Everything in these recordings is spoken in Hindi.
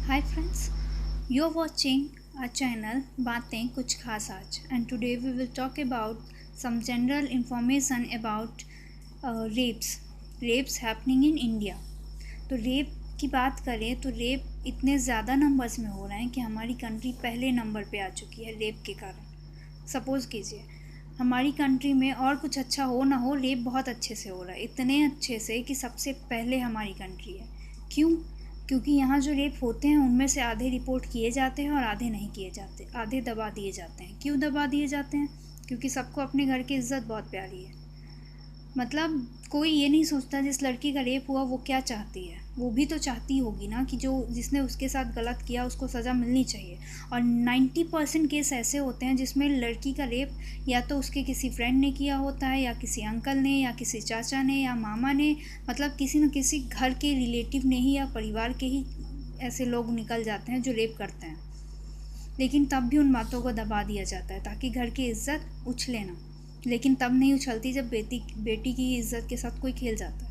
Hi friends, you're watching our channel बातें कुछ खास आज and today we will talk about some general information about rapes happening in India. तो रेप की बात करें तो रेप इतने ज़्यादा नंबर्स में हो रहे हैं कि हमारी कंट्री पहले नंबर पे आ चुकी है रेप के कारण। सपोज़ कीजिए हमारी कंट्री में और कुछ अच्छा हो ना हो, रेप बहुत अच्छे से हो रहा है, इतने अच्छे से कि सबसे पहले हमारी कंट्री है। क्यों? क्योंकि यहाँ जो रेप होते हैं उनमें से आधे रिपोर्ट किए जाते हैं और आधे नहीं किए जाते, आधे दबा दिए जाते हैं। क्यों दबा दिए जाते हैं? क्योंकि सबको अपने घर की इज्जत बहुत प्यारी है। मतलब कोई ये नहीं सोचता जिस लड़की का रेप हुआ वो क्या चाहती है। वो भी तो चाहती होगी ना कि जो जिसने उसके साथ गलत किया उसको सज़ा मिलनी चाहिए। और 90% केस ऐसे होते हैं जिसमें लड़की का रेप या तो उसके किसी फ्रेंड ने किया होता है, या किसी अंकल ने, या किसी चाचा ने, या मामा ने, मतलब किसी न किसी घर के रिलेटिव ने ही या परिवार के ही ऐसे लोग निकल जाते हैं जो रेप करते हैं। लेकिन तब भी उन बातों को दबा दिया जाता है ताकि घर की इज्जत उछले ना। लेकिन तब नहीं उछलती जब बेटी की इज्जत के साथ कोई खेल जाता है।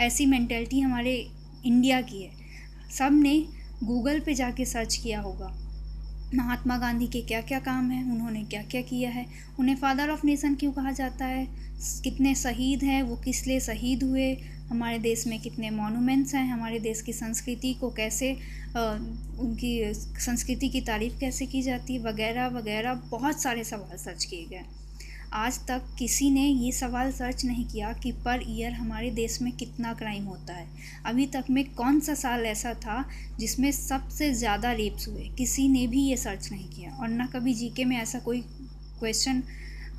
ऐसी मेंटेलिटी हमारे इंडिया की है। सब ने गूगल पे जाके सर्च किया होगा महात्मा गांधी के क्या क्या काम हैं, उन्होंने क्या क्या किया है, उन्हें फादर ऑफ नेशन क्यों कहा जाता है, कितने शहीद हैं, वो किस लिए शहीद हुए, हमारे देश में कितने मॉन्यूमेंट्स हैं, हमारे देश की संस्कृति को कैसे उनकी संस्कृति की तारीफ़ कैसे की जाती है, वगैरह वगैरह बहुत सारे सवाल सर्च किए गए। आज तक किसी ने ये सवाल सर्च नहीं किया कि पर ईयर हमारे देश में कितना क्राइम होता है। अभी तक में कौन सा साल ऐसा था जिसमें सबसे ज़्यादा रेप्स हुए, किसी ने भी ये सर्च नहीं किया। और ना कभी जीके में ऐसा कोई क्वेश्चन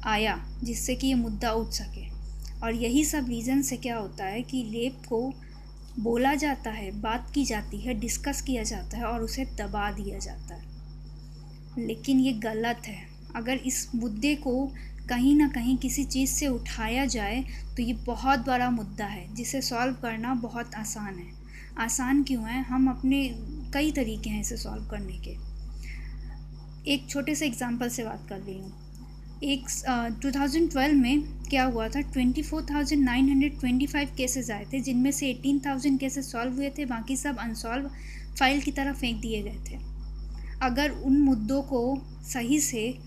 आया जिससे कि ये मुद्दा उठ सके। और यही सब रीज़न से क्या होता है कि रेप को बोला जाता है, बात की जाती है, डिस्कस किया जाता है और उसे दबा दिया जाता है। लेकिन ये गलत है। अगर इस मुद्दे को कहीं ना कहीं किसी चीज़ से उठाया जाए तो ये बहुत बड़ा मुद्दा है जिसे सॉल्व करना बहुत आसान है। आसान क्यों है? हम अपने कई तरीके हैं इसे सॉल्व करने के। एक छोटे से एग्जांपल से बात कर रही हूँ। 2012 में क्या हुआ था, 24,925 केसेस आए थे, जिनमें से 18,000 केसेस सॉल्व हुए थे, बाकी सब अनसॉल्व फाइल की तरह फेंक दिए गए थे। अगर उन मुद्दों को सही से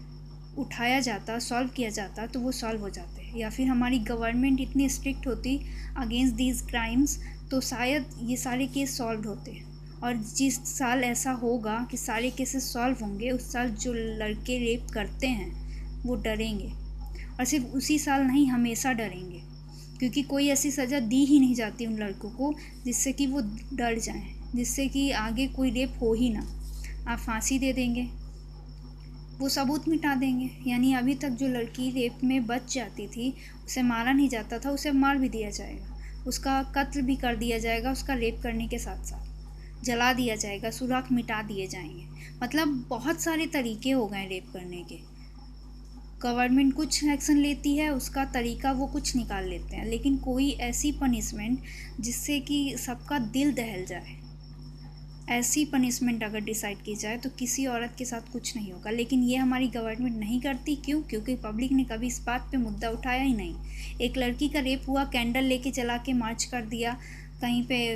उठाया जाता, सॉल्व किया जाता तो वो सॉल्व हो जाते। या फिर हमारी गवर्नमेंट इतनी स्ट्रिक्ट होती अगेंस्ट दीज क्राइम्स तो शायद ये सारे केस सॉल्व होते। और जिस साल ऐसा होगा कि सारे केसेस सॉल्व होंगे, उस साल जो लड़के रेप करते हैं वो डरेंगे। और सिर्फ उसी साल नहीं, हमेशा डरेंगे, क्योंकि कोई ऐसी सज़ा दी ही नहीं जाती उन लड़कों को जिससे कि वो डर जाएं, जिससे कि आगे कोई रेप हो ही ना। आप फांसी दे देंगे, वो सबूत मिटा देंगे। यानी अभी तक जो लड़की रेप में बच जाती थी उसे मारा नहीं जाता था, उसे मार भी दिया जाएगा, उसका कत्ल भी कर दिया जाएगा, उसका रेप करने के साथ साथ जला दिया जाएगा, सुराख मिटा दिए जाएंगे। मतलब बहुत सारे तरीके हो गए रेप करने के। गवर्नमेंट कुछ एक्शन लेती है, उसका तरीका वो कुछ निकाल लेते हैं, लेकिन कोई ऐसी पनिशमेंट जिससे कि सबका दिल दहल जाए, ऐसी पनिशमेंट अगर डिसाइड की जाए तो किसी औरत के साथ कुछ नहीं होगा। लेकिन ये हमारी गवर्नमेंट नहीं करती। क्यों? क्योंकि पब्लिक ने कभी इस बात पे मुद्दा उठाया ही नहीं। एक लड़की का रेप हुआ, कैंडल लेके जला के मार्च कर दिया, कहीं पे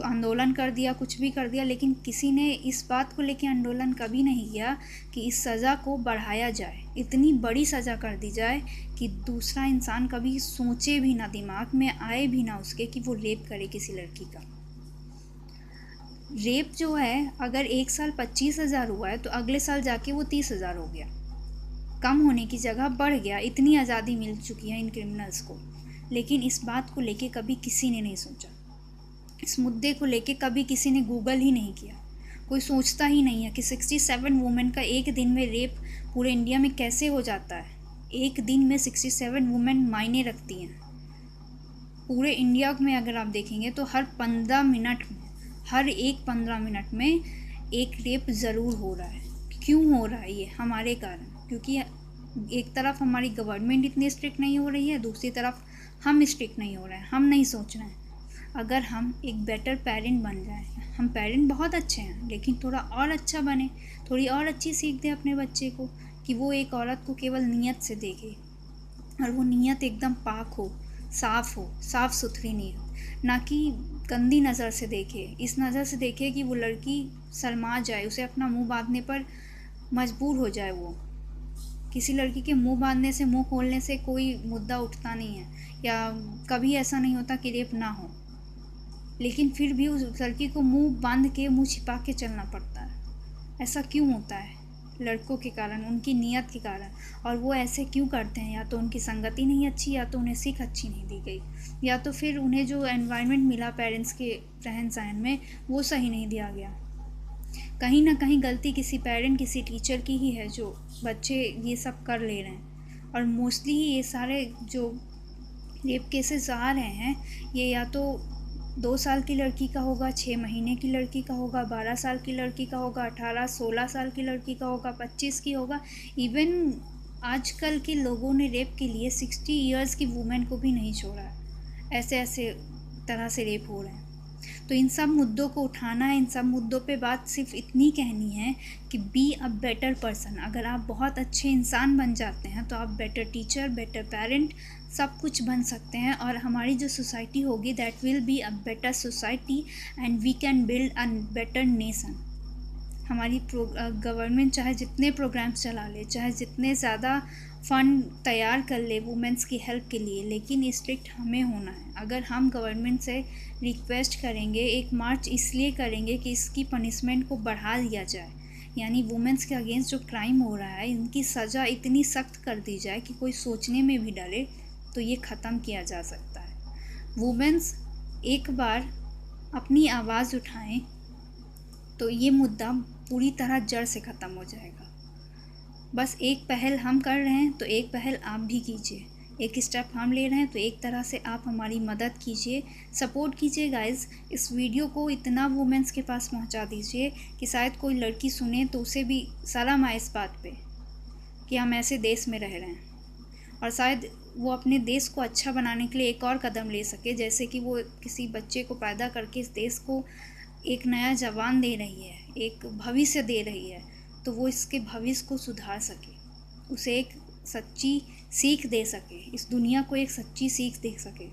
आंदोलन कर दिया, कुछ भी कर दिया, लेकिन किसी ने इस बात को लेके आंदोलन कभी नहीं किया कि इस सज़ा को बढ़ाया जाए, इतनी बड़ी सज़ा कर दी जाए कि दूसरा इंसान कभी सोचे भी ना, दिमाग में आए भी ना उसके कि वो रेप करे किसी लड़की का। रेप जो है अगर एक साल 25,000 हुआ है तो अगले साल जाके वो 30,000 हो गया, कम होने की जगह बढ़ गया। इतनी आज़ादी मिल चुकी है इन क्रिमिनल्स को। लेकिन इस बात को लेके कभी किसी ने नहीं सोचा, इस मुद्दे को लेके कभी किसी ने गूगल ही नहीं किया। कोई सोचता ही नहीं है कि 67 वुमेन का एक दिन में रेप पूरे इंडिया में कैसे हो जाता है। एक दिन में 67 वुमेन मायने रखती हैं। पूरे इंडिया में अगर आप देखेंगे तो हर 15 मिनट में, हर एक 15 मिनट में एक रेप ज़रूर हो रहा है। क्यों हो रहा है? ये हमारे कारण। क्योंकि एक तरफ हमारी गवर्नमेंट इतनी स्ट्रिक्ट नहीं हो रही है, दूसरी तरफ हम स्ट्रिक्ट नहीं हो रहे हैं, हम नहीं सोच रहे हैं। अगर हम एक बेटर पेरेंट बन जाए, हम पेरेंट बहुत अच्छे हैं लेकिन थोड़ा और अच्छा बने, थोड़ी और अच्छी सीख दें अपने बच्चे को कि वो एक औरत को केवल नीयत से देखे और वो नीयत एकदम पाक हो, साफ़ हो, साफ़ सुथरी नीयत, ना कि गंदी नज़र से देखे, इस नज़र से देखे कि वो लड़की शर्मा जाए, उसे अपना मुंह बांधने पर मजबूर हो जाए। वो किसी लड़की के मुंह बांधने से, मुंह खोलने से कोई मुद्दा उठता नहीं है, या कभी ऐसा नहीं होता कि रेप ना हो, लेकिन फिर भी उस लड़की को मुंह बांध के, मुंह छिपा के चलना पड़ता है। ऐसा क्यों होता है? लड़कों के कारण, उनकी नीयत के कारण। और वो ऐसे क्यों करते हैं? या तो उनकी संगति नहीं अच्छी, या तो उन्हें सीख अच्छी नहीं दी गई, या तो फिर उन्हें जो एनवायरनमेंट मिला पेरेंट्स के रहन सहन में, वो सही नहीं दिया गया। कहीं ना कहीं गलती किसी पेरेंट, किसी टीचर की ही है, जो बच्चे ये सब कर ले रहे हैं। और मोस्टली ये सारे जो रेप केसेस आ रहे हैं, ये या तो 2 साल की लड़की का होगा, 6 महीने की लड़की का होगा, 12 साल की लड़की का होगा, 18-16 साल की लड़की का होगा, 25 की होगा। इवन आजकल के लोगों ने रेप के लिए 60 ईयर्स की वुमेन को भी नहीं छोड़ा है। ऐसे ऐसे तरह से रेप हो रहे हैं। तो इन सब मुद्दों को उठाना है, इन सब मुद्दों पे बात सिर्फ इतनी कहनी है कि बी अ बेटर पर्सन। अगर आप बहुत अच्छे इंसान बन जाते हैं तो आप बेटर टीचर, बेटर पेरेंट, सब कुछ बन सकते हैं। और हमारी जो सोसाइटी होगी, that will be a better society, and we can build a better nation. हमारी गवर्नमेंट चाहे जितने प्रोग्राम्स चला ले, चाहे जितने ज़्यादा फ़ंड तैयार कर ले वुमेंस की हेल्प के लिए, लेकिन स्ट्रिक्ट हमें होना है। अगर हम गवर्नमेंट से रिक्वेस्ट करेंगे, एक मार्च इसलिए करेंगे कि इसकी पनिशमेंट को बढ़ा दिया जाए, यानी वुमेंस के अगेंस्ट जो क्राइम हो रहा है, इनकी सज़ा इतनी सख्त कर दी जाए कि कोई सोचने में भी डरे, तो ये ख़त्म किया जा सकता है। वुमेंस एक बार अपनी आवाज़ उठाएं तो ये मुद्दा पूरी तरह जड़ से ख़त्म हो जाएगा। बस एक पहल हम कर रहे हैं तो एक पहल आप भी कीजिए, एक स्टेप हम ले रहे हैं तो एक तरह से आप हमारी मदद कीजिए, सपोर्ट कीजिए गाइज़। इस वीडियो को इतना वुमेंस के पास पहुंचा दीजिए कि शायद कोई लड़की सुने तो उसे भी शर्म आए इस बात पे कि हम ऐसे देश में रह रहे हैं, और शायद वो अपने देश को अच्छा बनाने के लिए एक और कदम ले सके, जैसे कि वो किसी बच्चे को पैदा करके इस देश को एक नया जवान दे रही है, एक भविष्य दे रही है, तो वो इसके भविष्य को सुधार सके, उसे एक सच्ची सीख दे सके, इस दुनिया को एक सच्ची सीख दे सके।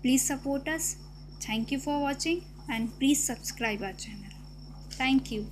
Please support us. Thank you for watching and please subscribe our channel. Thank you.